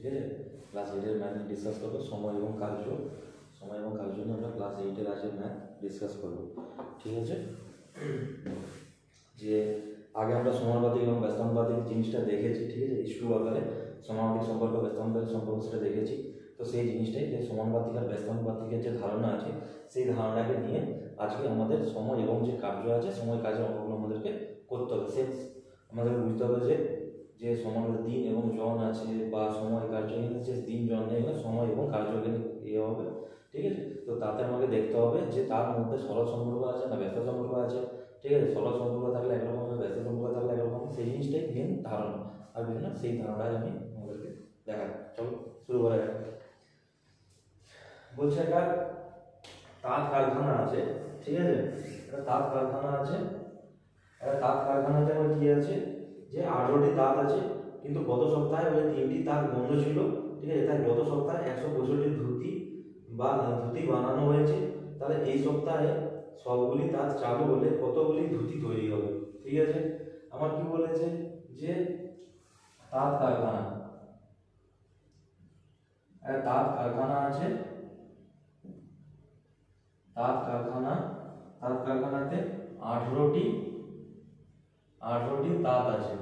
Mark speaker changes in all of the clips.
Speaker 1: আছে। Class 8-এর math discuss করবো, সময় এবং কার্য নিয়ে আমরা ক্লাস 8-এর আজকে ম্যাথ ডিসকাস করবো, ঠিক আছে। যে আগে আমরা সমানুপাতিক এবং ব্যস্তানুপাতিক জিনিসটা দেখেছি, ঠিক আছে, স্কুল আকারে সমানুপাতিক সম্পর্ক ব্যস্তানুপাতিক সম্পর্ক সেটা দেখেছি। তো সেই জিনিসটাই যে সমানুপাতিক আর ব্যস্তানুপাতিকের যে ধারণা আছে সেই ধারণাটাকে নিয়ে আজকে আমাদের সময় এবং যে কার্য আছে সময় কাজের অঙ্কগুলো আমাদেরকে করতে হবে। সে আমাদের বুঝতে হবে যে সময় দিন এবং জন আছে বা সময় কার্য, যে দিন জন নেই সময় এবং কার্য এখানে ইয়ে হবে, ঠিক আছে। তো তাতে আমাকে দেখতে হবে যে তার মধ্যে সরল সম্পর্ক আছে না ব্যস্ত সম্পর্ক আছে, ঠিক আছে। সরল সম্পর্ক থাকলে একরকম হবে, ব্যস্ত সম্পর্ক থাকলে একরকম, সেই জিনিসটাই মেন ধারণা। আর বিভিন্ন সেই ধারণায় আমি আমাদেরকে দেখাই। চলো শুরু করা যাক। বলছে একটা তাঁত কারখানা আছে, ঠিক আছে। একটা তাঁত কারখানা আছে, আমার কি আছে যে 18টি তাঁত আছে, কিন্তু গত সপ্তাহে ওই 3টি তাঁত বন্ধ ছিল, ঠিক আছে। তাই গত সপ্তাহে 165টি ধুতি বানানো হয়েছে। তাহলে এই সপ্তাহে সবগুলি তাঁত চালু হলে কতগুলি ধুতি তৈরি হবে, ঠিক আছে। আমার কি বলেছে যে তাঁত কারখানা আছে, তাঁত কারখানাতে 18টি তাঁত আছে,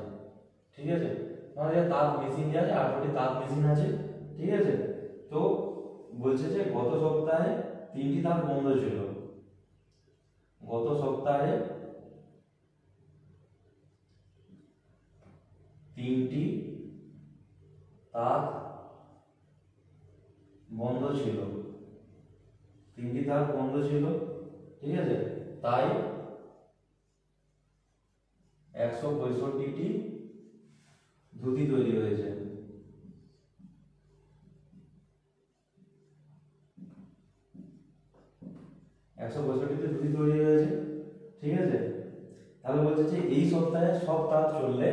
Speaker 1: ঠিক আছে। মানে তাঁত মেশিন আছে, 18টি তাঁত মেশিন আছে, ঠিক আছে। তো বলছে যে গত সপ্তাহে 3টি তাঁত বন্ধ ছিল, গত সপ্তাহে 3টি তাঁত বন্ধ ছিল, ঠিক আছে। তাই 165টি ধুতি তৈরি হয়েছে, ঠিক আছে। তাহলে বলছে যে এই সপ্তাহে সব তাঁত চললে,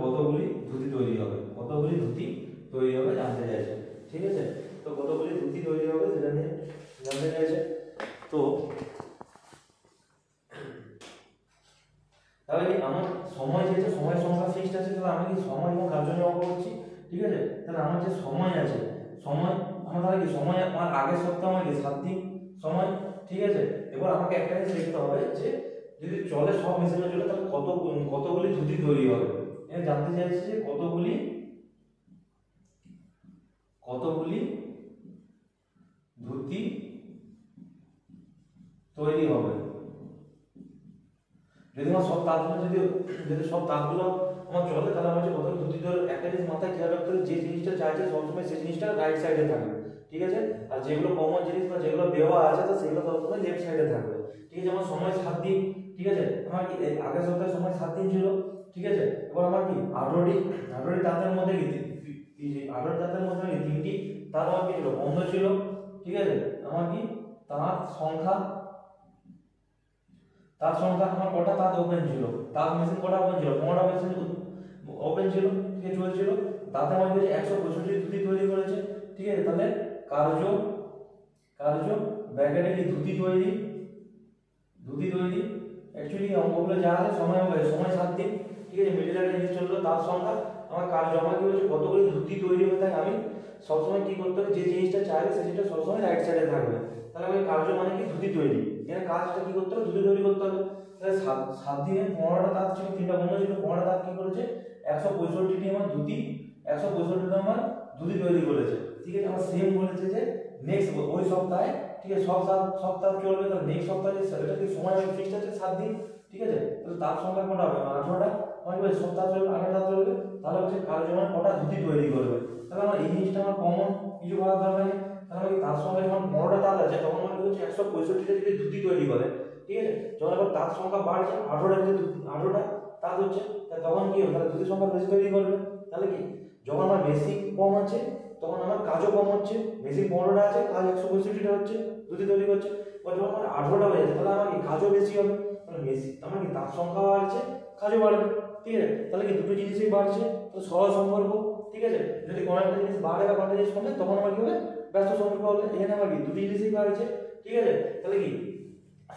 Speaker 1: কতগুলি ধুতি তৈরি হবে জানতে চাইছে, ঠিক আছে। তো কতগুলি ধুতি তৈরি হবে সেটা নিয়ে জানতে চাইছে। তো তাহলে আমার সময় যেহেতু সময় সংখ্যা ফিক্সড আছে, তাহলে আমি কি সময় এবং কার্য নিয়ে অঙ্ক করছি, ঠিক আছে। তাহলে আমার যে সময় আছে, আমার তাহলে কি সময় আমার আগের সপ্তাহে আমার কি 7 দিন সময়, ঠিক আছে। এবার আমাকে একটা জিনিস দেখতে হবে যে যদি চলে সব মেশিনে চলে তাহলে কতগুলি ধুতি তৈরি হবে। এটা জানতে চাইছি যে কতগুলি ধুতি তৈরি হবে। যদি আমার সব তাঁতগুলো আমার চলে, তাহলে আমার যে কতগুলো ধুতি তৈরি, একটা জিনিস মাথায় খেয়াল রাখতে হবে, যে জিনিসটা চাইছে সবসময় সেই জিনিসটা রাইট সাইডে থাকবে, ঠিক আছে। আর যেগুলো কমন জিনিস বা যেগুলো দেওয়া আছে তো সেগুলো সবসময় লেফট সাইডে থাকবে, ঠিক আছে। আমার সময় 7 দিন, ঠিক আছে। আমার কি আগের সপ্তাহে সময় 7 দিন ছিল, ঠিক আছে। এবার আমার কি 18টি তাঁতের মধ্যে কি 3টি তাঁত আমার কি ছিল বন্ধ ছিল, ঠিক আছে। আমার কি তাঁত সংখ্যা আমার কটা তাঁত ওপেন ছিল, তাঁত মেশিন কটা ওপেন ছিল, 15টা মেশিন ওপেন ছিল, ঠিক আছে, চলছিল। তাতে আমার কি 165টি ধুতি তৈরি করেছে, ঠিক আছে। তাহলে কার্য ব্র্যাকেটে কি ধুতি তৈরি অ্যাকচুয়ালি অঙ্কগুলো যা আছে সময় 7 দিন, ঠিক আছে। মিডিল একটা জিনিস চললো তার সংখ্যা, আমার কার্য আমার কি হচ্ছে কতগুলি ধুতি তৈরি হবে। তাই আমি সবসময় কি করতে হবে, যে জিনিসটা চাইবে সেই জিনিসটা সবসময় রাইট সাইডে থাকবে। তাহলে আমি কার্য মানে কি ধুতি তৈরি, এখানে কাজটা কি করতে হবে, ধুতি তৈরি করতে হবে। তাহলে 7 দিনে 15টা তাঁত ছিল, 3টা বন্ধ ছিল, 15টা তাঁত কি করেছে 165টি আমার ধুতি তৈরি করেছে, ঠিক আছে। আমার সেম বলেছে যে নেক্সট ওই সপ্তাহে, ঠিক আছে, সব সপ্তাহ চলবে। তাহলে নেক্সট সপ্তাহে এটা কি সময় ফিক্সড আছে 7 দিন, ঠিক আছে। তাহলে তার সংখ্যা কটা হবে 18টা, মানে সপ্তাহ চলবে 18টা চলবে। তাহলে হচ্ছে কার্য মানে কটা ধুতি তৈরি করবে। তাহলে আমার এই জিনিসটা আমার কমন, কিছু করার দরকার নেই। তাহলে তার সঙ্গে যখন 15টা তাঁত আছে তখন মানে হচ্ছে 165টা যদি ধুতি তৈরি করে, ঠিক আছে। যখন আবার তাঁত সংখ্যা বাড়ছে 18টা তাঁত হচ্ছে, তখন কি হবে, তাহলে ধুতি সংখ্যা বেশি তৈরি করবে। তাহলে কি যখন আমার বেশি কম আছে তখন আমার কাজও কম হচ্ছে, বেশি 15টা আছে কাজ 165টা হচ্ছে, ধুতি তৈরি করছে। যখন আমার 18টা হয়ে যাচ্ছে তাহলে আমার কি কাজও বেশি হবে, তাহলে বেশি আমার কি তাঁত সংখ্যা বাড়ছে, কাজও বাড়বে, ঠিক আছে। তাহলে কি দুটো জিনিসই বাড়ছে, তো সরল সম্পর্ক, ঠিক আছে। যদি কোনো একটা জিনিস বাড়ে বা কোনো জিনিস কমে তখন আমার কি হবে ব্যস্ত সম্পর্ক হলে এখানে আবার কি দুটি জিনিসই পাওয়া গেছে, ঠিক আছে। তাহলে কি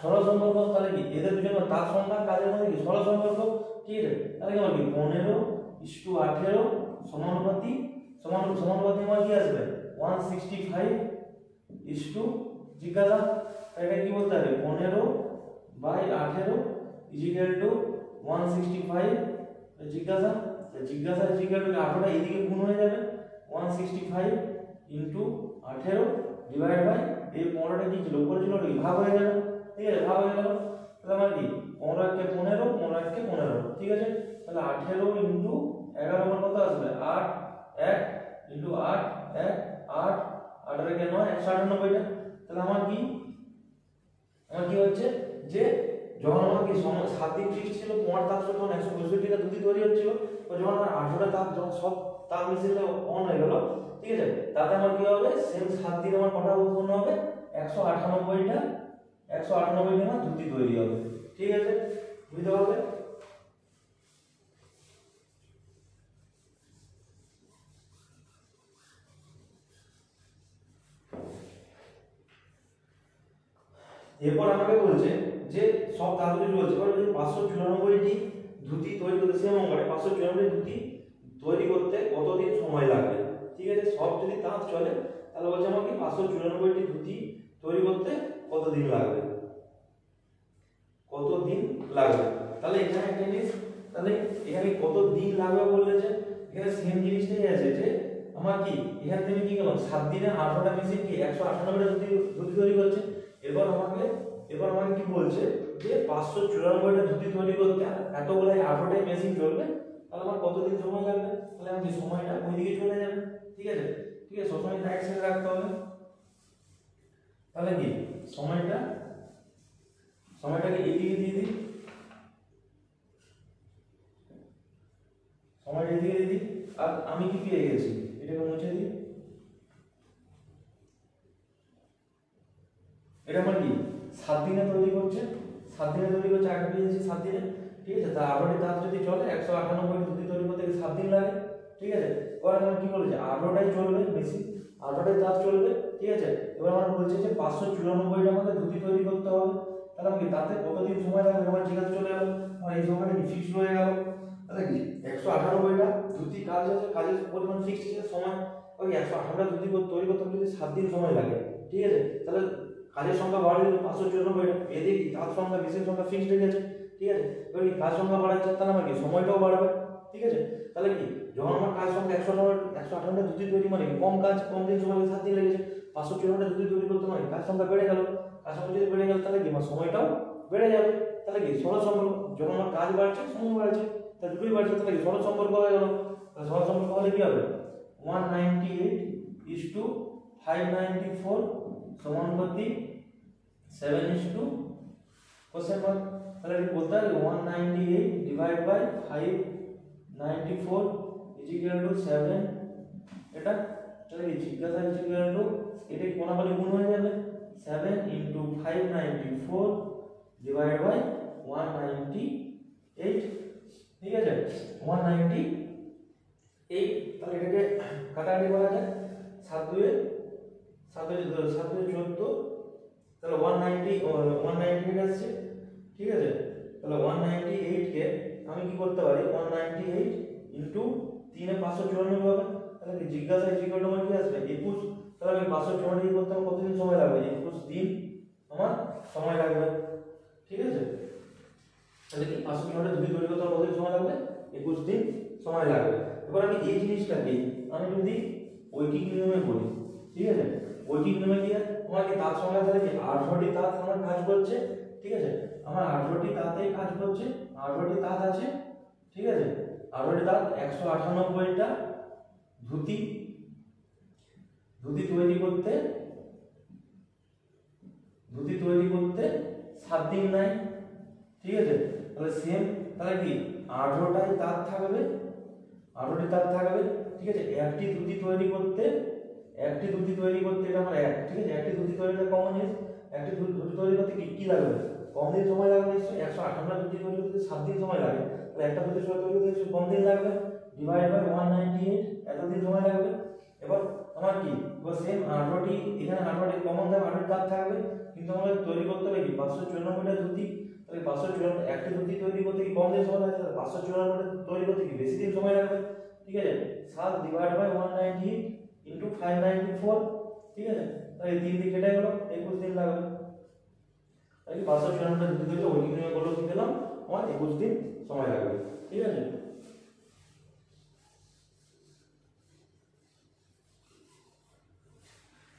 Speaker 1: সরল সম্পর্ক, তাহলে কি এদের দুজনের তার সংখ্যা কাজের মধ্যে কি সরল সম্পর্ক, ঠিক আছে। তাহলে কি হবে কি 15:18 সমানুপাতি সমানুপাতি আমার কি আসবে 165 জিজ্ঞাসা। এটা কি বলতে হবে 15/18 165 জিজ্ঞাসা। জিজ্ঞাসা ইকুয়াল টু 18টা এদিকে গুণ হয়ে যাবে 165 * 18 ডিভাইড বাই এই 15টা কি ছিল উপরে ছিল কি ভাগ হয়ে যাবে, ঠিক আছে, ভাগ হয়ে গেল। তাহলে আমার কি 15 কে 15 15 কে 15, ঠিক আছে। তাহলে 18 * 11 আমার কত আসবে 8 1 * 8 1 8 8 কে 9 198টা। তাহলে আমার কি হচ্ছে যে যখন আমার কি 7 দিন ফিক্স ছিল তোমার তাপ যখন 165টা দুটি তৈরি হচ্ছিল, তো যখন আমার 18টা তাপ যখন সব তাপ মিশিয়ে অন হয়ে গেল, ঠিক আছে, তাতে আমার কি হবে সেম 7 দিন আমার কটা উৎপন্ন হবে 198টা আমার দুটি তৈরি হবে, ঠিক আছে, বুঝতে পারবে। এরপর আমাকে বলছে যে সব ধাতু বলছে 594টি ধুতি তৈরি করতে সেম অঙ্কটা 594টি ধুতি তৈরি করতে কতদিন সময় লাগবে, ঠিক আছে। সব যদি তাঁত চলে তাহলে বলছে আমাকে 594টি ধুতি তৈরি করতে কতদিন লাগবে, তাহলে এখানে একটা জিনিস, তাহলে এখানে কত দিন লাগবে বলেছে, এখানে সেম জিনিসটাই আছে যে আমার কি এখানে তুমি কি করলাম 7 দিনে 18টা মেশিন কি 198টা ধুতি তৈরি করছে। এবার আমাকে কি বলছে যে 594টা ধুতি তৈরি করতে এতগুলো 18টাই মেশিন চলবে, তাহলে আমার কতদিন সময় লাগবে। তাহলে আমি সময়টা ওইদিকে চলে যাবে, ঠিক আছে, সবসময় রাইট সাইডে রাখতে হবে। তাহলে কি সময়টাকে এদিকে দিয়ে দিই, সময়টা এদিকে দিয়ে দিই। আর আমি কি পেয়ে গেছি এটাকে মুছে দিই। এটা আমার কি 7 দিনে তৈরি করছে আগে পেয়েছি 7 দিনে, ঠিক আছে। তা 18টি তাঁত যদি চলে 198টি ধুতি তৈরি করতে 7 দিন লাগে, ঠিক আছে। এবার আমার কি বলেছে 18টাই চলবে মেশিন, 18টাই তাঁত চলবে, ঠিক আছে। এবার আমার বলছে যে 594টা আমাকে ধুতি তৈরি করতে হবে, তাহলে আমি তাতে কতদিন সময় লাগবে আমার জিজ্ঞাসা চলে গেল, আর এই সময়টা কি ফিক্সড হয়ে গেল। তাহলে কি 198টা ধুতি কাজ আছে, কাজের পরিমাণ ফিক্সড আছে, সময় ওই 198টা ধুতি তৈরি করতে যদি 7 দিন সময় লাগে, ঠিক আছে। তাহলে কাজের সংখ্যা বাড়িয়ে দিল 594টা, এদিকে কি কাজ সংখ্যা মেশিন সংখ্যা ফিক্সড হয়ে গেছে, ঠিক আছে। এবার কি কাজ সংখ্যা বাড়াচ্ছে তাহলে আমার কি সময়টাও বাড়বে, ঠিক আছে। তাহলে কি যখন আমার কাজ সংখ্যা 158টা ধুতি তৈরি মানে কম কাজ কম দিন সময় 7 দিন লেগেছে, 594টা ধুতি তৈরি করতে মানে কাজ সংখ্যা বেড়ে গেল, কাজ সংখ্যা যদি বেড়ে গেল তাহলে কি আমার সময়টাও বেড়ে যাবে। তাহলে কি সরল সম্পর্ক, যখন আমার কাজ বাড়ছে সময় বাড়ছে, তাহলে দুটোই বাড়ছে, তাহলে কি সরল সম্পর্ক হয়ে গেল। তাহলে সরল সম্পর্ক হলে কি হবে 198:594 সমানুপাতি 7:, কোশ্চেন মার্ক। তাহলে কি বলতে হবে 198 ডিভাইড বাই 594 7, এটা তাহলে কি জিজ্ঞাসা এটা কোনাবালি গুণ হয়ে যাবে 7 * 594 ডিভাইড বাই 198, ঠিক আছে, 198। তাহলে এটাকে কাটাকাটি করা যায় 7 2 14, তাহলে 198 আসছে, ঠিক আছে। তাহলে 198 কে আমি কি করতে পারি 198 * 3 594 হবে। তাহলে কি জিজ্ঞাসা ইকুয়াল টু আমার কি আসবে 21। তাহলে আমি 594 করতে আমার কতদিন সময় লাগবে 21 দিন আমার সময় লাগবে, ঠিক আছে। তাহলে কি 594টা ধুতি তৈরি করতে আমার কতদিন সময় লাগবে 21 দিন সময় লাগবে। এবার আমি এই জিনিসটাকে আমি যদি ঐকিক নিয়মে বলি, ঠিক আছে, ঐকিক নিয়মে কি আমার কি তাপ সংখ্যা তাহলে কি 18টি তাপ আমার কাজ করছে, ঠিক আছে। আমার 18টি তাতেই কাজ করছে, 18টি তাঁত আছে, ঠিক আছে। 18টি তাঁত 198টা ধুতি তৈরি করতে 7 দিন নাই, ঠিক আছে। তাহলে সেম তাহলে কি 18টি তাঁত থাকবে, ঠিক আছে। একটি ধুতি তৈরি করতে এটা আমার এক, ঠিক আছে। একটি ধুতি তৈরিটা কমন জিনিস, একটি ধুতি তৈরি করতে কি লাগবে কম দিন সময় লাগবে নিশ্চয়ই। 158টা ধুতি তৈরি করতে 7 দিন সময় লাগে, তাহলে একটা ধুতি তৈরি করতে কম দিন লাগবে, ডিভাইড বাই 198 এত দিন সময় লাগবে। এবার আমার কি সেম 18টি, এখানে 18টি কমন থাকবে, 18টি দাগ থাকবে, কিন্তু আমাদের তৈরি করতে হবে কি 594টা ধুতি। তাহলে 594 একটা ধুতি তৈরি করতে কি কম দিন সময় লাগবে, 594টা তৈরি করতে কি বেশি দিন সময় লাগবে। ঠিক আছে, 7 ডিভাইড বাই 190 ইনটু 594। ঠিক আছে, তাহলে 3 দিয়ে কেটে গেল, 21 দিন লাগবে। তাহলে 594টা ধুতি তৈরি ওই দিনে করলো কি পেলাম, আমার 21 দিন সময় লাগবে। ঠিক আছে,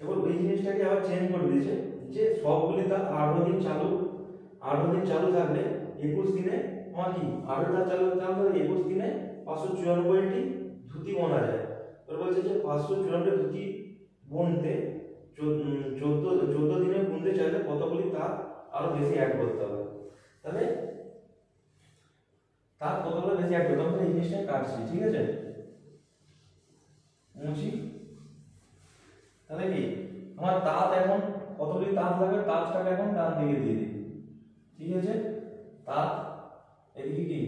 Speaker 1: এবার ওই জিনিসটাকে আবার চেঞ্জ করে দিয়েছে যে সবগুলি তার 18 দিন চালু থাকলে 21 দিনে আমার কি 18 টা চালু থাকলে 21 দিনে 594টি ধুতি বোনা যায়। তো বলছে যে 594 ধুতি বুনতে 14 দিনে বুনতে চাইলে কতগুলি তার আরো বেশি অ্যাড করতে হবে। তাহলে তার কতগুলো বেশি অ্যাড করতে হবে, এই জিনিসটা কাটছি। ঠিক আছে, মুছি। তাহলে কি আমার তাঁত এখন কতগুলি তাঁত লাগবে, তাঁতটাকে এখন ডান দিকে দিয়ে দিই। ঠিক আছে, তাঁত এদিকে কি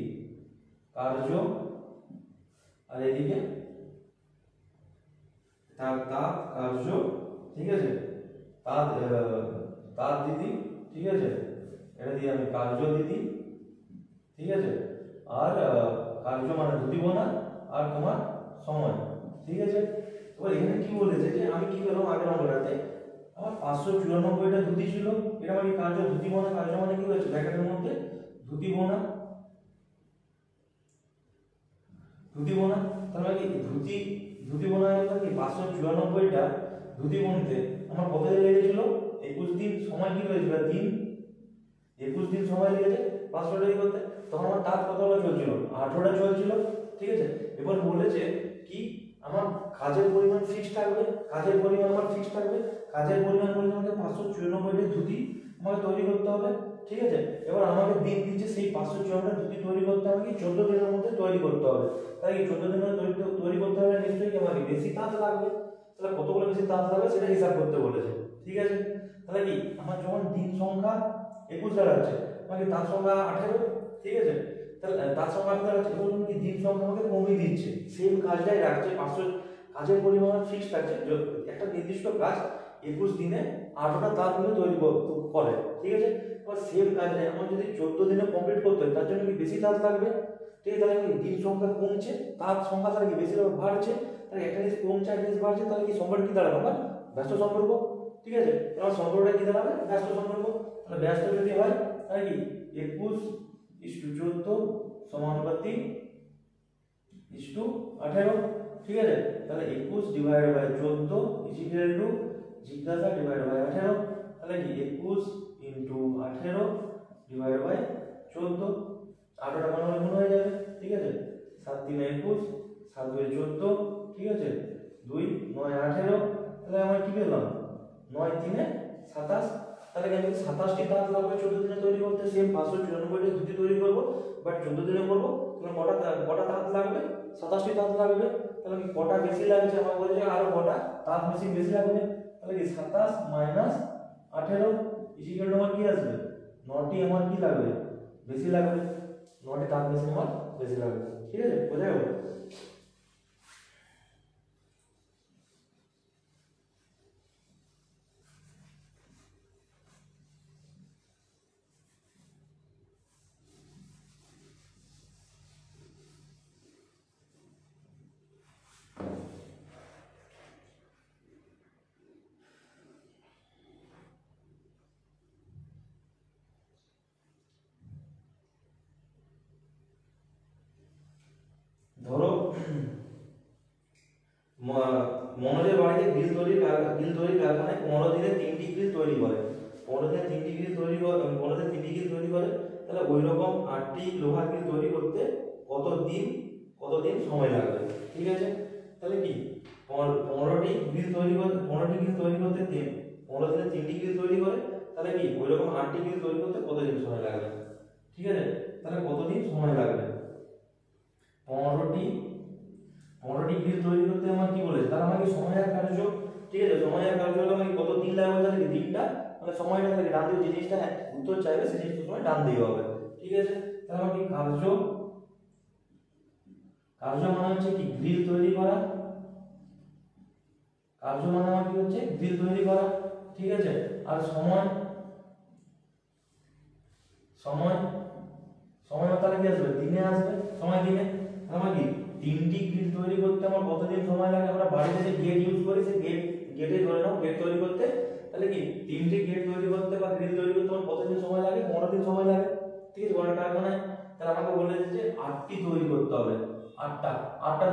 Speaker 1: কার্য, আর এদিকে তাঁত কার্য। ঠিক আছে, তাঁত দিদি। ঠিক আছে, এটা দিয়ে আমি কার্য দিদি। ঠিক আছে, আর কার্য মানে ধুতি বোনা, আর তোমার সময়। ঠিক আছে, এবার এখানে কি বলেছে যে আমি কি করলাম আগের অঙ্কটাতে আমার 594টা ধুতি ছিল, এটা আমি কার্য ধুতি বোনা, কার্য মানে কি হয়েছে ব্র্যাকেটের মধ্যে ধুতি বোনা। তাহলে কি ধুতি বোনা হলো কি 594টা ধুতি বুনতে আমার কত দিন লেগেছিল, 21 দিন সময় কি হয়েছিল, 21 দিন সময় লেগেছে 500টা করতে। তখন আমার তাঁত কতটা চলছিল, 18টা চলছিল। ঠিক আছে, এবার বলেছে কি আমার কাজের পরিমাণ ফিক্সড থাকবে, কাজের পরিমাণ বলতে আমাকে 594টা ধুতি আমাকে তৈরি করতে হবে। ঠিক আছে, এবার আমাকে দিন দিচ্ছে সেই 594টা ধুতি তৈরি করতে আমাকে 14 দিনের মধ্যে তৈরি করতে হবে। তাই 14 দিনের তৈরি করতে হবে, নিশ্চয়ই আমাকে বেশি তাঁত লাগবে। তাহলে কতগুলো বেশি তাঁত লাগবে সেটা হিসাব করতে বলেছে। ঠিক আছে, তাহলে কি আমার যখন দিন সংখ্যা 21 দাঁড়াচ্ছে, আমাকে তাঁত সংখ্যা 18। ঠিক আছে, তাহলে তাঁত সংখ্যা 18 দাঁড়াচ্ছে, এবং কি দিন সংখ্যা আমাকে কমিয়ে দিচ্ছে, সেম কাজটাই রাখছে। 500 কাজের পরিমাণ ফিক্সড আছে, একটা নির্দিষ্ট কাজ 21 দিনে 18টা তাঁত মিলে তৈরি করে। ঠিক আছে, এবার সেম কাজটাই আমার যদি 14 দিনে কমপ্লিট করতে হয়, তার জন্য কি বেশি তাঁত লাগবে। ঠিক আছে, তাহলে কি দিন সংখ্যা কমছে, তাঁত সংখ্যা তাহলে কি বেশি বাড়ছে, তাহলে একটা জিনিস কমছে একটা জিনিস বাড়ছে, তাহলে কি সম্পর্ক কি দাঁড়াবে আমার ব্যস্ত সম্পর্ক। ঠিক আছে, আমার সম্পর্কটা কি দাঁড়াবে, ব্যস্ত সম্পর্ক। তাহলে ব্যস্ত যদি হয় তাহলে কি 21:14 সমানুপাতিক 18। ঠিক আছে, তাহলে 21 ডিভাইড বাই 14 ইকুয়াল টু জিজ্ঞাসা ডিভাইড বাই 18। তাহলে কি 21 ইনটু 18 ডিভাইড বাই 14, 18টা মানে গুণ হয়ে যাবে। ঠিক আছে, 7 3 21, 7 2 14। ঠিক আছে, 2 9 18। তাহলে আমরা কি পেলাম 9 3 27। তাহলে কি আমি 27টি তাঁত লাগবে 14 দিনে তৈরি করতে, সেম 594টি ধুতি তৈরি করব, বাট 14 দিনে করব। তাহলে কটা তাঁত লাগবে, 27টি তাঁত লাগবে। তাহলে কি কটা বেশি লাগছে, আমার বলছে আরো কটা তাঁত মেশিন বেশি লাগবে। তাহলে কি 27 মাইনাস 18 ইকুয়াল টু আমার কি আসবে, 9টি আমার কি লাগবে বেশি লাগবে, 9টি তাঁত মেশিন আমার বেশি লাগবে। ঠিক আছে, বোঝা গেল। ধরো মনোজের বাড়িতে গ্রিল তৈরি কারখানায় 15 দিনে 3টি গ্রিল তৈরি করে, 15 দিনে 3টি গ্রিল তৈরি করে, 15 দিনে 3টি গ্রিল তৈরি করে। তাহলে ওই রকম 8টি লোহার গ্রিল তৈরি করতে কত দিন সময় লাগবে। ঠিক আছে, তাহলে কি 15টি গ্রিল তৈরি করতে 15 দিনে 3টি গ্রিল তৈরি করে, তাহলে কি ওই রকম 8টি গ্রিল তৈরি করতে কত দিন সময় লাগবে। ঠিক আছে, তাহলে কতদিন সময় লাগবে, 15টি গ্রিল তৈরি করতে আমার কি বলেছে, তাহলে আমাকে সময় আর কার্য। ঠিক আছে, সময় আর কার্য হলে আমাকে কত দিন লাগবে, তাহলে দিনটা মানে সময়টা থাকে ডান দিকে, যে জিনিসটা উত্তর চাইবে সেই জিনিসটা সময় ডান দিকে হবে। ঠিক আছে, তাহলে আমাকে কার্য মানে হচ্ছে কি গ্রিল তৈরি করা, কার্য মানে আমার কি হচ্ছে গ্রিল তৈরি করা, ঠিক আছে। আর সময় সময় সময় তাহলে কি আসবে দিনে আসবে, সময় দিনে। আমার কি 3টি গ্রিল তৈরি করতে আমার কতদিন সময় লাগে, আমরা বাড়িতে যে গেট ইউজ করি সেই গেটে ধরে নাও গেট তৈরি করতে, তাহলে কি 3টি গেট তৈরি করতে বা গ্রিল তৈরি করতে আমার কতদিন সময় লাগে, 15 দিন সময় লাগে, ঠিক আছে। বড় কারখানায় তাহলে আমাকে বলে যে 8টি তৈরি করতে হবে, 8টা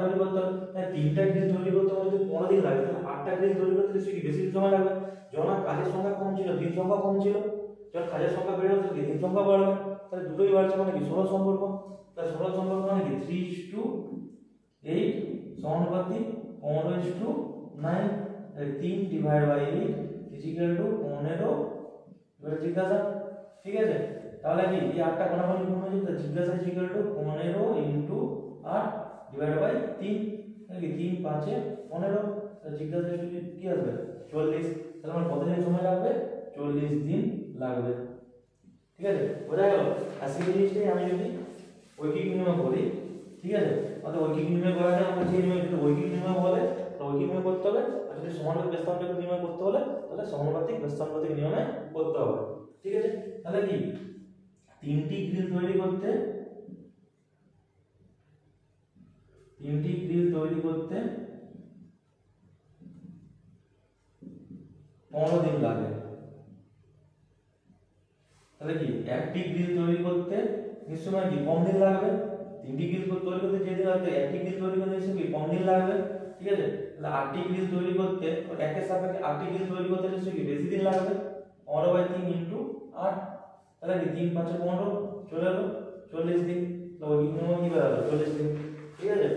Speaker 1: তৈরি করতে হবে, তাহলে 3টা গ্রিল তৈরি করতে হলে যদি 15 দিন লাগে, তাহলে 8টা গ্রিল তৈরি করতে কি বেশি সময় লাগবে। যখন কাজের সংখ্যা কম ছিল দিন সংখ্যা কম ছিল, যখন কাজের সংখ্যা বেড়ে হচ্ছে দিন সংখ্যা বাড়বে, তাহলে দুটোই বাড়ছে মানে কি 16 সম্পর্ক। তাহলে 16 সম্পর্ক মানে কি 3:8 সমানুপাতিক 15:9, 3/8 15 এবার জিজ্ঞাসা, ঠিক আছে। তাহলে কি এই 8টা কোনাকুনি গুণ হয়ে যাবে, জিজ্ঞাসা 15 × 8 / 3, তাহলে কি 3 5 15, তাহলে জিজ্ঞাসা কি আসবে 40। তাহলে আমার কতদিন সময় লাগবে, 40 দিন লাগবে, ঠিক আছে, বোঝা গেল। আর সেই জিনিসটাই আমি যদি ঐকিক নিয়মে বলি, ঠিক আছে, আমাদের ঐকিক নিয়মে করা যায়, আমরা যে নিয়মে যদি ঐকিক নিয়মে বলে ঐকিক নিয়মে করতে হবে, আর যদি সমানুপাতিক ব্যস্তানুপাতিক নিয়মে করতে হলে তাহলে সমানুপাতিক ব্যস্তানুপাতিক নিয়মে করতে হবে, ঠিক আছে। তাহলে কি 3টি গ্রিল তৈরি করতে 15 দিন লাগে, তাহলে কি একটি গ্রিল তৈরি করতে নিশ্চয়ই কি কম দিন লাগবে, 3টি গ্রিল তৈরি করতে যে দিন লাগবে একটি গ্রিল তৈরি করতে নিশ্চয়ই কম দিন লাগবে, ঠিক আছে। তাহলে 8টি গ্রিল তৈরি করতে একের সাপেক্ষে 8টি গ্রিল তৈরি করতে নিশ্চয়ই কি বেশি দিন লাগবে, 15/3 × 8, তাহলে কি 3 5 15 চলে এলো 40 দিন। তো ওই নিয়মে কি বেরালো 40 দিন, ঠিক আছে।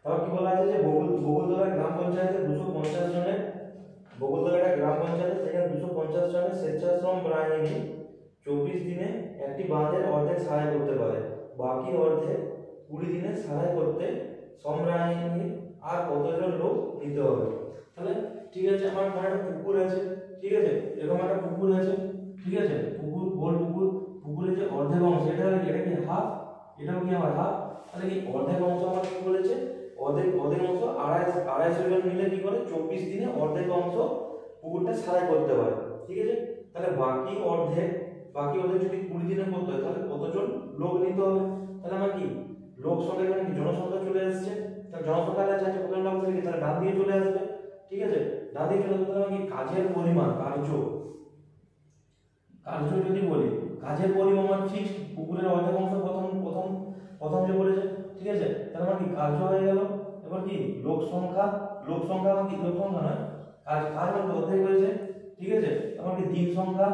Speaker 1: তারপর কি বলা আছে যে বকুলতলা গ্রাম পঞ্চায়েতে 250 জনের, বকুলতলা একটা গ্রাম পঞ্চায়েত, সেখানে 250 জনের স্বেচ্ছাশ্রম বাহিনী 24 দিনে একটি বাঁধের অর্ধেক সারাই করতে পারে, বাকি অর্ধেক 20 দিনে সারাই করতে শ্রম বাহিনী আর কতজন লোক নিতে হবে। তাহলে ঠিক আছে, আমার মনে একটা পুকুর আছে, ঠিক আছে, এরকম একটা পুকুর আছে, ঠিক আছে, পুকুর গোল পুকুর, পুকুরের যে অর্ধেক অংশ এটা কি হাফ, এটাও কি আমার হাফ, তাহলে কি অর্ধেক অংশ আমার কি বলেছে, অর্ধেক অংশ 250 জন মিলে কি করে 24 দিনে অর্ধেক অংশ পুকুরটা সারাই করতে পারে, ঠিক আছে। তাহলে বাকি অর্ধেক যদি 20 দিনে করতে হয় তাহলে কতজন লোক নিতে হবে। তাহলে আমার কি লোক সংখ্যা এখানে কি জনসংখ্যা চলে আসছে, তাহলে জনসংখ্যা আছে কতজন লোক থাকে, তাহলে ডান দিকে চলে আসবে, ঠিক আছে। ডান দিকে চলে আসবে, তাহলে কি কাজের পরিমাণ কার্য যদি বলি কাজের পরিমাণ ফিক্সড, পুকুরের অর্ধেক অংশ প্রথম যে বলেছে, ঠিক আছে। তাহলে আমার কি কার্য হয়ে গেল। এবার কি লোক সংখ্যা আমার কি লোক সংখ্যা নয়, কাজ মানে অর্ধেক হয়েছে, ঠিক আছে। আমার কি দিন সংখ্যা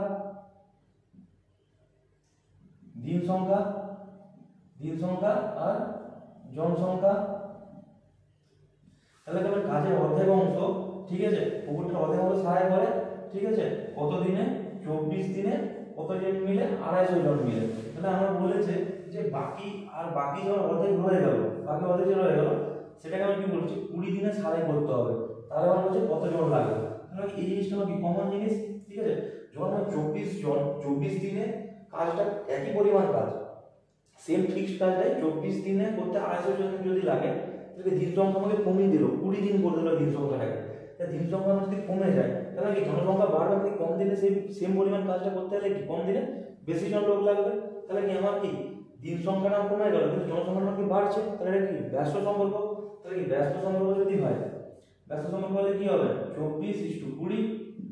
Speaker 1: আর জনসংখ্যা, তাহলে তোমার কাজের অর্ধেক অংশ, ঠিক আছে, পুকুরটার অর্ধেক অংশ সারাই করে, ঠিক আছে, কত দিনে 24 দিনে কতজন মিলে 250 জন মিলে। তাহলে আমরা বলেছে যে বাকি যখন অর্ধেক রয়ে গেল, সেটাকে আমি কি বলছি 20 দিনে সারাই করতে হবে, তাহলে আমার বলছে কতজন লাগবে। তাহলে এই জিনিসটা কি কমন জিনিস, ঠিক আছে। যখন 24 দিনে কাজটা একই পরিমাণ কাজ, সেম ফিক্সড কাজটাই 24 দিনে করতে 250 জন যদি লাগে, তাহলে দিন সংখ্যা আমাকে কমিয়ে দিল, 20 দিন করে দিল দিন সংখ্যাটাকে। তাহলে দিন সংখ্যা যদি কমে যায় তাহলে কি জনসংখ্যা বাড়বে, কি কম দিনে সেম পরিমাণ কাজটা করতে হলে কি কম দিনে বেশি জন লোক লাগবে। তাহলে কি আমার কি দিন সংখ্যাটা কমে গেল কিন্তু জনসংখ্যাটা কি বাড়ছে, তাহলে এটা কি ব্যস্ত সম্পর্ক। তাহলে কি ব্যস্ত সম্পর্ক যদি হয়, ব্যস্ত সম্পর্ক হলে কি হবে 24:20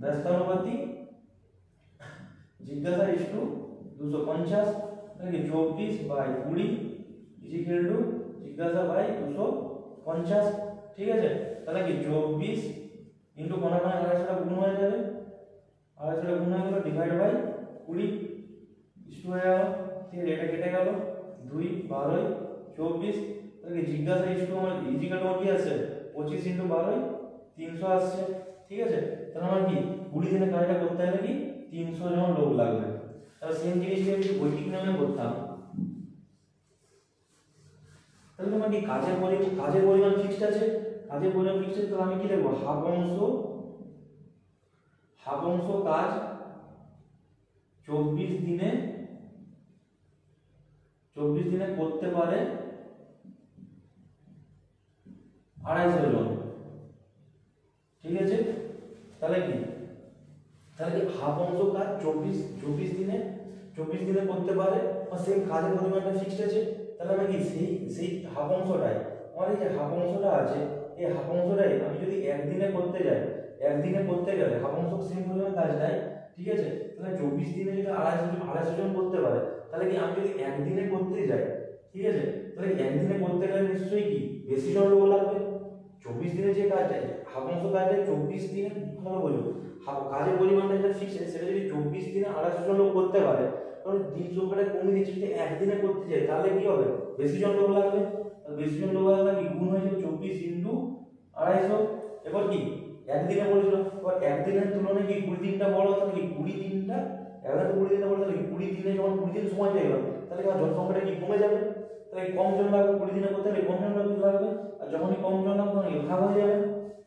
Speaker 1: ব্যস্তানুপাতিক জিজ্ঞাসা 250, তাহলে কি 24/20 জিজ্ঞাসা 250, ঠিক আছে। তাহলে কি 24 ইনটু কোনা 250 গুণ হয়ে যাবে, 250 গুণ হয়ে গেল ডিভাইড বাই 20 ইস্টু হয়ে গেল, ঠিক আছে। এটা কেটে গেল 2 12 24, তাহলে কি জিজ্ঞাসা ইস্টু আমার ইজিক্যাল কি আছে 25 × 12 300 আসছে, ঠিক আছে। তাহলে আমার কি 20 দিনে কাজটা করতে হলে কি 300 জন লোক লাগবে। তাহলে সেম জিনিসটা আমি বৈদিক নিয়মে করতাম, তাহলে তোমার কি কাজের পরিমাণ ফিক্সড আছে, কাজের পরিমাণ ফিক্সড আছে, তাহলে আমি কি লিখবো, হাফ অংশ কাজ 24 দিনে করতে পারে 250 জন। ঠিক আছে, তাহলে কি হাফ অংশ কাজ 24 দিনে করতে পারে, আর সেম কাজের পরিমাণটা ফিক্সড আছে। তাহলে আমি কি সেই হাফ অংশটাই, আমার এই যে হাফ অংশটা আছে, এই হাফ অংশটাই আমি যদি একদিনে করতে যাই, একদিনে করতে গেলে হাফ অংশ সেম পরিমাণ কাজ দেয়। ঠিক আছে, তাহলে 24 দিনে যদি 250 জন করতে পারে, তাহলে কি আমি যদি একদিনে করতে যাই, ঠিক আছে, তাহলে একদিনে করতে গেলে নিশ্চয়ই কি বেশি জন লোক লাগবে। 24 দিনে যে কাজটা, হাফ অংশ কাজটা 24 দিনে, ভালো বলবো কাজের পরিমাণটা যেটা ফিক্স আছে সেটা যদি 24 দিনে 250 জন লোক করতে পারে, কারণ দিন সংখ্যাটা কমিয়ে দিচ্ছে, যদি একদিনে করতে যাই তাহলে কি হবে, বেশি জন লোক লাগবে। বেশি জন লোক লাগবে কি গুণ হয়ে যাবে 24 ইন্টু 250। এবার কি একদিনে বলেছিল, এবার একদিনের তুলনায় কি 20 দিনটা বড়, তাহলে কি 20 দিনটা, একদিন 20 দিনটা বড়, তাহলে কি 20 দিনে যখন 20 দিন সময় পেয়ে গেল, তাহলে কি জনসংখ্যাটা কি কমে যাবে, তাহলে কম জন লাগবে 20 দিনে করতে গেলে, কম জন লাগবে। আর যখনই কম জন লাগবে তখন ভাগ হয়ে যাবে,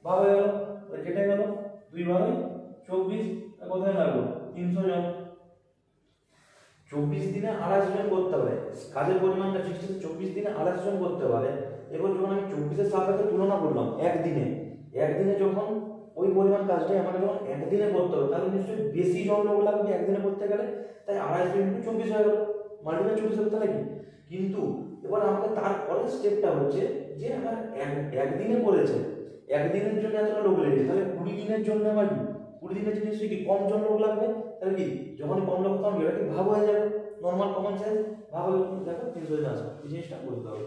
Speaker 1: ভাগ হয়ে গেল, কেটে গেল 2 ভাগে 24, কোথায় লাগলো 300 জন। 24 দিনে 250 জন করতে পারে, কাজের পরিমাণটা ফিক্সড আছে, 24 দিনে 250 জন করতে পারে। এবার যখন আমি 24 এর সাপেক্ষে তুলনা করলাম একদিনে যখন ওই পরিমাণ কাজটাই আমাকে যখন একদিনে করতে হবে, তাহলে নিশ্চয়ই বেশি জন লোক লাগবে একদিনে করতে গেলে, তাই 250 ইন্টু 24 হয়ে গেল, মাল্টিপ্লাই 24 হবে, তাহলে কি। কিন্তু এবার আমাকে তারপরের স্টেপটা হচ্ছে যে আমার একদিনে করেছে, একদিনের জন্য এতটা লোক লেগেছে, তাহলে 20 দিনের জন্য আমার কি 20 দিনের জন্য নিশ্চয়ই কি কম জন লোক লাগবে, তাহলে কি যখন কম লোক তখন এটা কি ভাগ হয়ে যাবে, নর্মাল কমন সেন্স ভাগ হয়ে দেখো 300 জন আসবে, এই জিনিসটা বুঝতে হবে।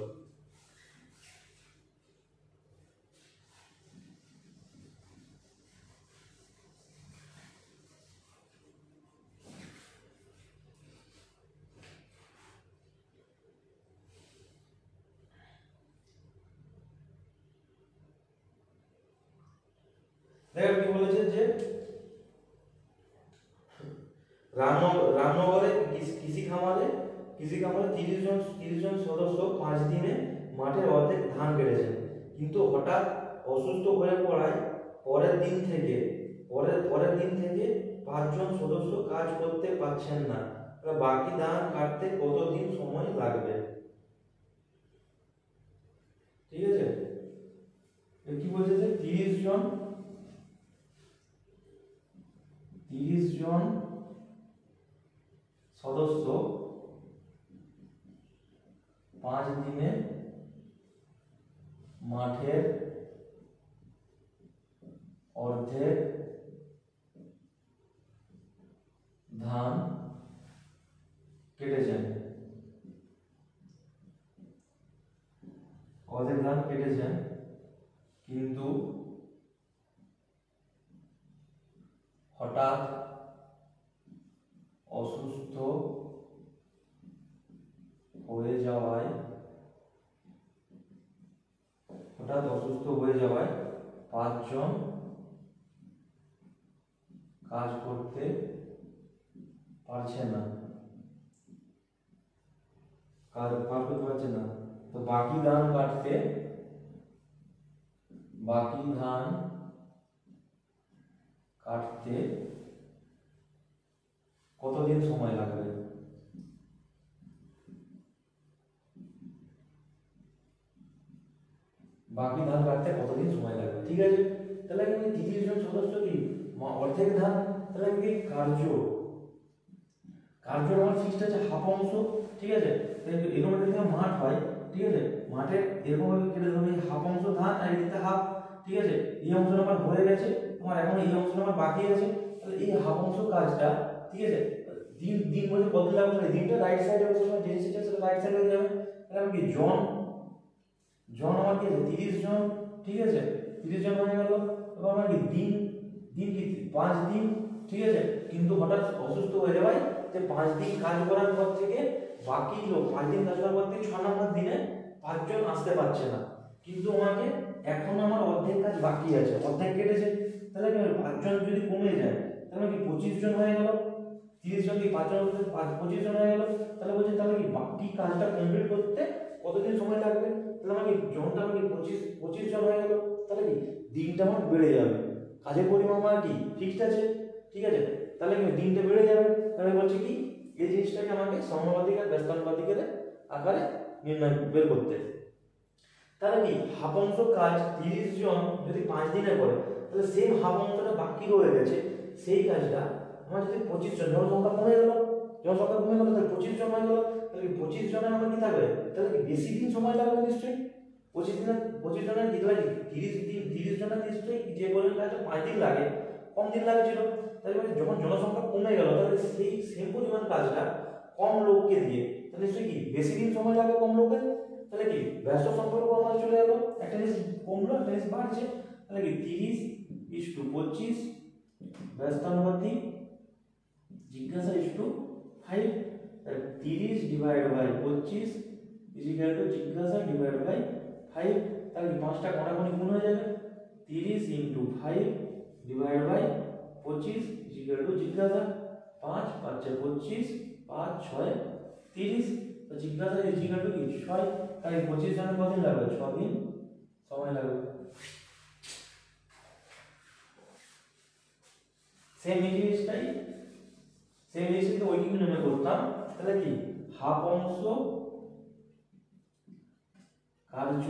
Speaker 1: দেখো কি বলেছে যে রামনগরে কৃষি খামারে 30 জন সদস্য 5 দিনে মাঠের অর্ধেক ধান কেটেছেন, কিন্তু হঠাৎ অসুস্থ হয়ে পড়ায় পরের দিন থেকে 5 জন সদস্য কাজ করতে পারছেন না, বাকি ধান কাটতে কতদিন সময় লাগবে। ঠিক আছে, কি বলছে যে 30 জন সদস্য 5 দিনে মাঠের অর্ধেক ধান কেটেছেন, কিন্তু হঠাৎ অসুস্থ হয়ে যাওয়ায় 5 জন কাজ করতে পারছে না, তো বাকি ধান কাটতে কতদিন সময় লাগবে। ঠিক আছে, তাহলে 30 জন সদস্য কি অর্ধেক ধান, তাহলে কি কার্য আমার ফিক্সড আছে হাফ অংশ। ঠিক আছে, এরকম একটা মাঠ হয়, ঠিক আছে, মাঠে এরকম কেটে ধরো হাফ অংশ ধান আর এদিকে হাফ। ঠিক আছে, এই অংশটা আমার হয়ে গেছে, তোমার এখন এই অংশটা আমার বাকি আছে, তাহলে এই হাফ অংশ কাজটা, ঠিক আছে, দিন বলতে কত লাগবে, দিনটা রাইট সাইডে বসে যে সেটা সেটা রাইট সাইডে হয়ে যাবে, তাহলে আমি কি জন আমার কি আছে 30 জন। ঠিক আছে, 30 জন হয়ে গেল। এবার আমার কি দিন কি 5 দিন। ঠিক আছে, কিন্তু হঠাৎ অসুস্থ হয়ে যাওয়ায় যে 5 দিন কাজ করার পর থেকে বাকি লোক 5 দিন কাজ করার পর থেকে 6 নম্বর দিনে 5 জন আসতে পারছে না, কিন্তু আমাকে এখন আমার অর্ধেক কাজ বাকি আছে, অর্ধেক কেটেছে, তাহলে কি 5 জন যদি কমে যায় তাহলে কি 25 জন হয়ে গেল, 30 জন কি 5 জন 25 জন হয়ে গেল। তাহলে বলছে তাহলে কি বাকি কাজটা কমপ্লিট করতে কতদিন সময় লাগবে, তাহলে আমাকে জনটা 25 জন হয়ে গেল, তাহলে কি দিনটা আমার বেড়ে যাবে, কাজের পরিমাণ আমার কি ফিক্সড আছে, ঠিক আছে, তাহলে কি দিনটা বেড়ে যাবে। তাহলে বলছে কি এই জিনিসটাকে আমাকে সমানুপাতিক আর ব্যস্তানুপাতিকের আকারে নির্ণয় বের করতে। তাহলে কি হাফ অংশ কাজ 30 জন যদি 5 দিনে করে, তাহলে সেম হাফ অংশটা বাকি রয়ে গেছে, সেই কাজটা আমার যদি 25 জন, জনসংখ্যা কমে গেল, জনসংখ্যা কমে গেল, তাহলে 25 জন হয়ে গেল, তাহলে 25 জনের আমার কি থাকবে, তাহলে কি বেশি দিন সময় লাগবে নিশ্চয়ই। 25 জনের কি লাগে, 30 জনের নিশ্চয়ই যে বলেন কাজটা 5 দিন লাগে, কম দিন লাগছিল। তাহলে যখন জনসংখ্যা কমে গেল, তাহলে সেই সেম পরিমাণ কাজটা কম লোককে দিয়ে, তাহলে নিশ্চয়ই কি বেশি দিন সময় লাগবে কম লোকের। তাহলে কি ব্যস্ত সম্পর্ক আমার চলে গেল, একটা জিনিস কমলো একটা জিনিস বাড়ছে, তাহলে কি 30:25 ব্যস্তানুপাতিক জিজ্ঞাসা 5, 30/25 জিজ্ঞাসা /5, তাহলে কি 5টা কোণাকুণি গুণ হয়ে যাবে, 30 × 5/25 জিজ্ঞাসা, 5 5 25, 5 6 30, তো জিজ্ঞাসা কি 6, তাহলে 25 জনের কতদিন লাগবে, 6 দিন সময় লাগবে। সেম জিনিসটাই ঐকিক নিয়মে করতাম, তাহলে কি হাফ অংশ কার্য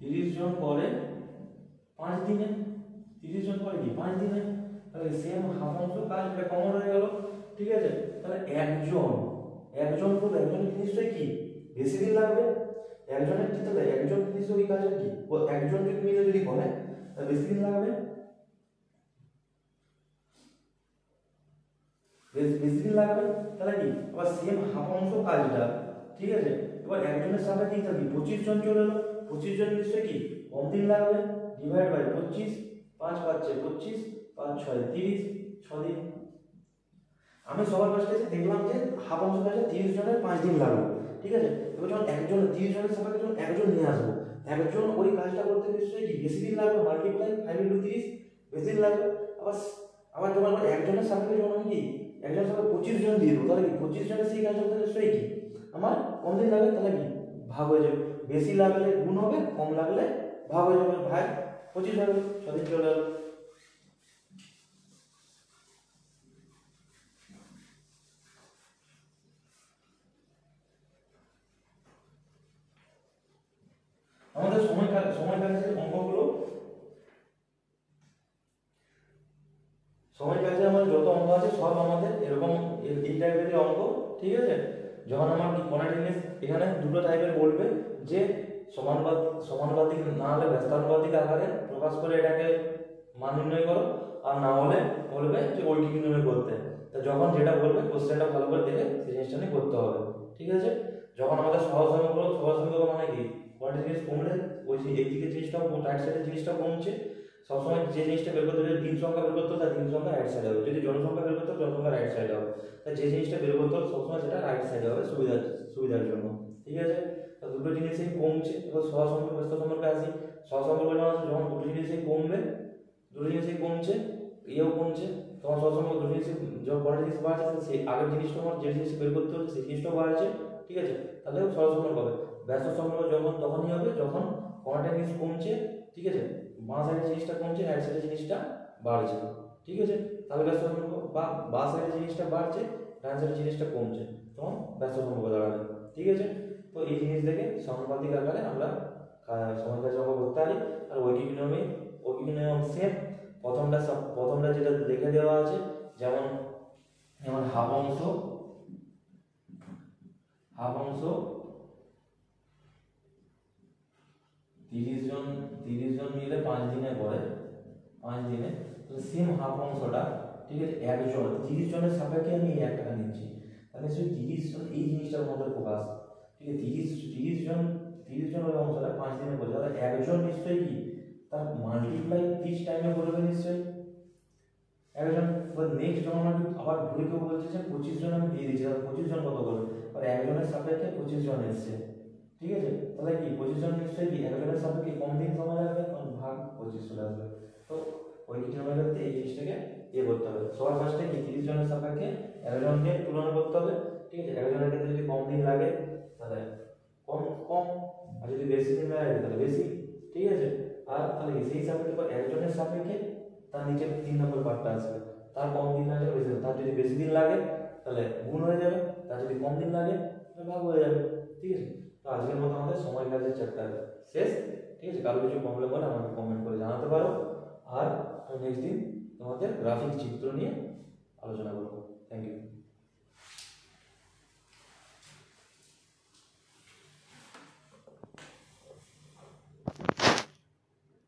Speaker 1: 30 জন করে 5 দিনে, 30 জন করে কি 5 দিনে, তাহলে সেম হাফ অংশ কাজ এটা কমন হয়ে গেল, ঠিক আছে। তাহলে একজন করলে একজন নিশ্চয়ই কি বেশি দিন লাগবে, একজনের কি, তাহলে একজন নিশ্চয়ই কাজের কি ও একজন যদি মিলে যদি করে তাহলে বেশি দিন লাগবে, বেশি দিন লাগবে। তাহলে কি আবার সেম হাফ অংশ কাজটা, ঠিক আছে, এবার একজনের সাথে কি থাকবে 25 জন চলে এলো, 25 জন নিশ্চয়ই কি কম দিন লাগবে, /25, 5 5 25, 5 6 30, 6 দিন। আমি সবার ফার্স্টে দেখলাম যে হাফ অংশ কাজে 30 জনের 5 দিন লাগবে, ঠিক আছে। এবার যখন একজন 30 জনের সাপেক্ষে যখন একজন নিয়ে আসবো, একজন ওই কাজটা করতে নিশ্চয়ই কি বেশি দিন লাগবে, মাল্টিপ্লাই 5 × 30 বেশি দিন লাগবে। আবার যখন একজনের সাপেক্ষে যখন আমি কি একজনের সাথে 25 জন দিয়ে দেবো, তাহলে কি 25 জনের সেই কাজ করতে নিশ্চয়ই কি আমার কম দিন লাগবে, তাহলে কি ভাগ হয়ে যাবে, বেশি লাগলে গুণ হবে, কম লাগলে ভাগ হয়ে যাবে, ভাগ 25 হবে, 6 দিন চলে গেল। আমাদের সময় কাজের অঙ্কগুলো, সময় কাজে আমার যত অঙ্ক আছে সব আমাদের এরকম এই টাইপের অঙ্ক, ঠিক আছে। যখন আমার কি কোনো জিনিস এখানে দুটো টাইপের বলবে, যে সমানুপাতিক না হলে ব্যস্তানুপাতিক আকারে প্রকাশ করে এটাকে মান নির্ণয় করো, আর না হলে বলবে যে ঐকিক নিয়মে করতে। তা যখন যেটা বলবে কোশ্চেনটা ভালো করে দেখে সেই জিনিসটা নিয়ে করতে হবে, ঠিক আছে। যখন আমাদের সহজ সমীকরণ মানে কি কোয়ান্টিটি জিনিস কমলে ওই যে একদিকে জিনিসটা রাইট সাইডের জিনিসটা কমছে, সবসময় যে জিনিসটা বের করতে হবে, দিন সংখ্যা বের করতে হবে, তার দিন সংখ্যা রাইট সাইডে হবে, যদি জনসংখ্যা বের করতে হবে জনসংখ্যা রাইট সাইডে হবে, তাই যে জিনিসটা বের করতে হবে সবসময় সেটা রাইট সাইডে হবে সুবিধার জন্য, ঠিক আছে। তো দুটো জিনিসই কমছে। এবার সহজ সম্পর্ক ব্যস্ত সম্পর্কে আসি। সহজ সম্পর্ক যখন দুটো জিনিসই কমবে, দুটো জিনিসই কমছে, ইয়েও কমছে, তখন সহজ সম্পর্ক দুটো জিনিস যখন বড় জিনিস বাড়ছে সেই আগের জিনিসটা আমার যে জিনিস বের করতে হবে সেই জিনিসটাও বাড়ছে, ঠিক আছে, তাহলে সহজ সম্পর্ক হবে। ব্যস্ত সম্পর্ক যখন তখনই হবে যখন কোনটা জিনিস কমছে, ঠিক আছে, বাঁ সাইডের জিনিসটা কমছে, রাইট সাইডের জিনিসটা বাড়ছে, ঠিক আছে, তাহলে ব্যস্ত সম্পর্ক। বা বাঁ সাইডের জিনিসটা বাড়ছে, ডান সাইডের জিনিসটা কমছে, তখন ব্যস্ত সম্পর্ক দাঁড়াবে, ঠিক আছে। তো এই জিনিস দেখে সমানুপাতিক আকারে আমরা সময় কাজে অঙ্ক করতে পারি। আর ঐকিক নিয়ম সেম, প্রথমটা যেটা লিখে দেওয়া আছে, যেমন হাফ অংশ 30 জন মিলে 5 দিনে করে, 5 দিনে, তো সেম হাফ অংশটা, ঠিক আছে, একজন 30 জনের সাপেক্ষে আমি 1 টাকা নিচ্ছি, তাহলে সেই 30 জন এই জিনিসটার মধ্যে ফোকাস, ঠিক আছে। 30 জন ওই অংশটা 5 দিনে করে, তাহলে একজন নিশ্চয়ই কি তার মাল্টিপ্লাই 30 টাইমে করবে নিশ্চয়ই একজন। নেক্সট যখন আমি আবার ঘুরে কেউ বলছে যে 25 জন আমি দিয়ে দিচ্ছি, তাহলে 25 জন কত করবে, আর একজনের সাপেক্ষে 25 জন এসছে, ঠিক আছে, তাহলে কি 25 জন নিশ্চয়ই কি একজনের সাপেক্ষে কম দিন সময় লাগবে, কারণ ভাগ 25 চলে আসবে। তো ঐকিক নিয়মের ক্ষেত্রে এই জিনিসটাকে করতে হবে। সবার ফার্স্টে কি 30 জনের সাপেক্ষে একজনকে তুলনা করতে হবে, ঠিক আছে। একজনের ক্ষেত্রে যদি কম দিন লাগে তাহলে কম, আর যদি বেশি দিন লাগে তাহলে বেশি, ঠিক আছে। আর তাহলে কি সেই সাপেক্ষে একজনের সাপেক্ষে তার নিচে 3 নম্বর পার্টটা আসবে, তার কম দিন লাগে বেশি, তার যদি বেশি দিন লাগে তাহলে গুণ হয়ে যাবে, তার যদি কম দিন লাগে তাহলে ভাগ হয়ে যাবে, ঠিক আছে। তো আজকের মতো আমাদের সময় কাজের চ্যাপ্টার শেষ, ঠিক আছে। কারো কিছু প্রবলেম হলে আমাকে কমেন্ট করে জানাতে পারো, আর নেক্সট দিন তোমাদের গ্রাফিক চিত্র নিয়ে আলোচনা করবো। Thank you.